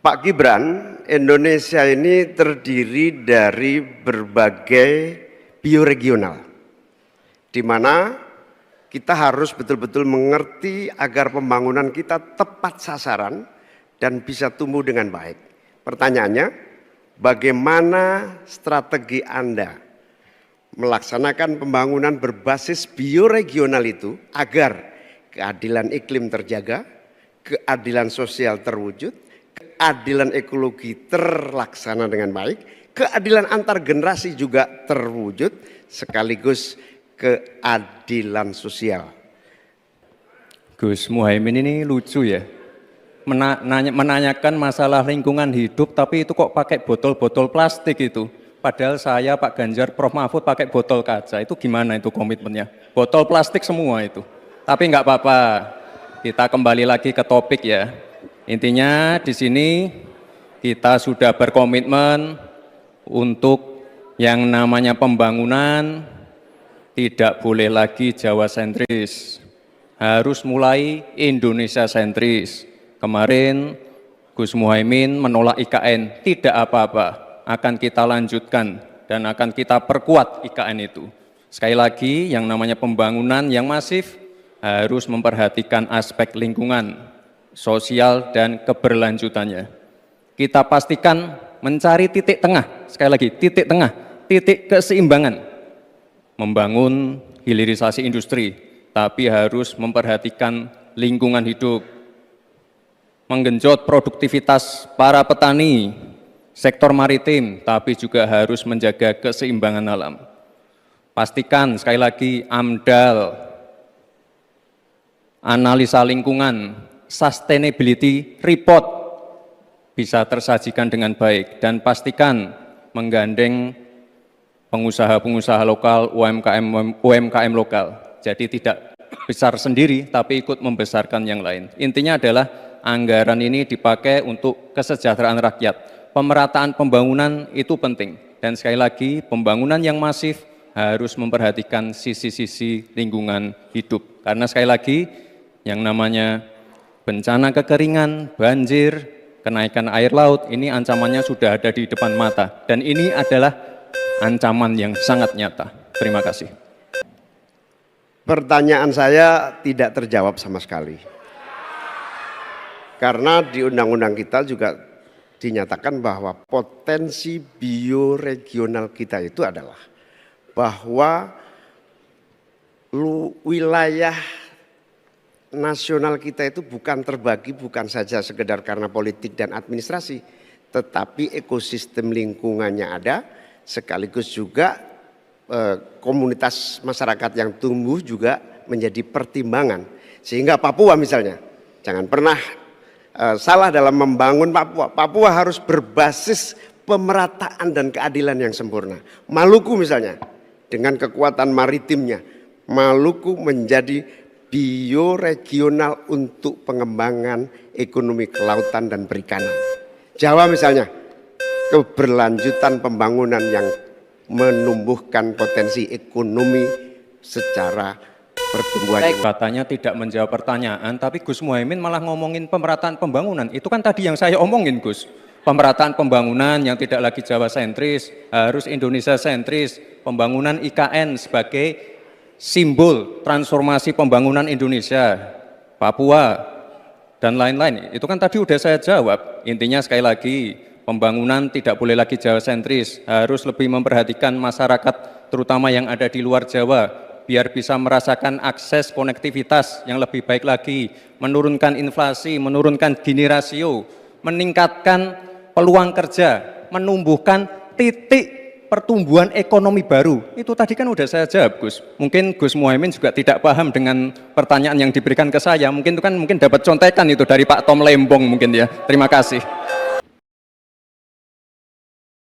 Pak Gibran, Indonesia ini terdiri dari berbagai bioregional, di mana kita harus betul-betul mengerti agar pembangunan kita tepat sasaran dan bisa tumbuh dengan baik. Pertanyaannya, bagaimana strategi Anda melaksanakan pembangunan berbasis bioregional itu agar keadilan iklim terjaga, keadilan sosial terwujud, keadilan ekologi terlaksana dengan baik, keadilan antar generasi juga terwujud, sekaligus keadilan sosial. Gus Muhaimin ini lucu ya, menanyakan masalah lingkungan hidup tapi itu kok pakai botol-botol plastik itu. Padahal saya, Pak Ganjar, Prof. Mahfud pakai botol kaca. Itu gimana itu komitmennya? Botol plastik semua itu. Tapi nggak apa-apa, kita kembali lagi ke topik ya. Intinya di sini kita sudah berkomitmen untuk yang namanya pembangunan tidak boleh lagi Jawa sentris, harus mulai Indonesia sentris. Kemarin Gus Muhaimin menolak IKN, tidak apa-apa, akan kita lanjutkan dan akan kita perkuat IKN itu. Sekali lagi, yang namanya pembangunan yang masif harus memperhatikan aspek lingkungan, sosial, dan keberlanjutannya. Kita pastikan mencari titik tengah, sekali lagi titik tengah, titik keseimbangan. Membangun hilirisasi industri, tapi harus memperhatikan lingkungan hidup. Menggenjot produktivitas para petani, sektor maritim, tapi juga harus menjaga keseimbangan alam. Pastikan sekali lagi AMDAL, analisa lingkungan, sustainability report bisa tersajikan dengan baik, dan pastikan menggandeng pengusaha-pengusaha lokal, UMKM lokal. Jadi tidak besar sendiri, tapi ikut membesarkan yang lain. Intinya adalah anggaran ini dipakai untuk kesejahteraan rakyat. Pemerataan pembangunan itu penting. Dan sekali lagi, pembangunan yang masif harus memperhatikan sisi-sisi lingkungan hidup. Karena sekali lagi, yang namanya bencana kekeringan, banjir, kenaikan air laut, ini ancamannya sudah ada di depan mata. Dan ini adalah ancaman yang sangat nyata. Terima kasih. Pertanyaan saya tidak terjawab sama sekali. Karena di undang-undang kita juga dinyatakan bahwa potensi bioregional kita itu adalah bahwa wilayah nasional kita itu bukan terbagi, bukan saja sekedar karena politik dan administrasi, tetapi ekosistem lingkungannya ada, sekaligus juga komunitas masyarakat yang tumbuh juga menjadi pertimbangan. Sehingga Papua misalnya, jangan pernah salah dalam membangun Papua. Papua harus berbasis pemerataan dan keadilan yang sempurna. Maluku misalnya, dengan kekuatan maritimnya, Maluku menjadi bioregional untuk pengembangan ekonomi kelautan dan perikanan. Jawa misalnya, keberlanjutan pembangunan yang menumbuhkan potensi ekonomi secara pertumbuhan. Katanya tidak menjawab pertanyaan, tapi Gus Muhaimin malah ngomongin pemerataan pembangunan. Itu kan tadi yang saya omongin, Gus. Pemerataan pembangunan yang tidak lagi Jawa sentris, harus Indonesia sentris. Pembangunan IKN sebagai simbol transformasi pembangunan Indonesia, Papua, dan lain-lain. Itu kan tadi udah saya jawab. Intinya sekali lagi, pembangunan tidak boleh lagi Jawa sentris, harus lebih memperhatikan masyarakat terutama yang ada di luar Jawa, biar bisa merasakan akses konektivitas yang lebih baik lagi, menurunkan inflasi, menurunkan Gini rasio, meningkatkan peluang kerja, menumbuhkan titik pertumbuhan ekonomi baru. Itu tadi kan udah saya jawab, Gus. Mungkin Gus Muhaimin juga tidak paham dengan pertanyaan yang diberikan ke saya, mungkin itu kan dapat contekan itu dari Pak Tom Lembong mungkin ya. Terima kasih.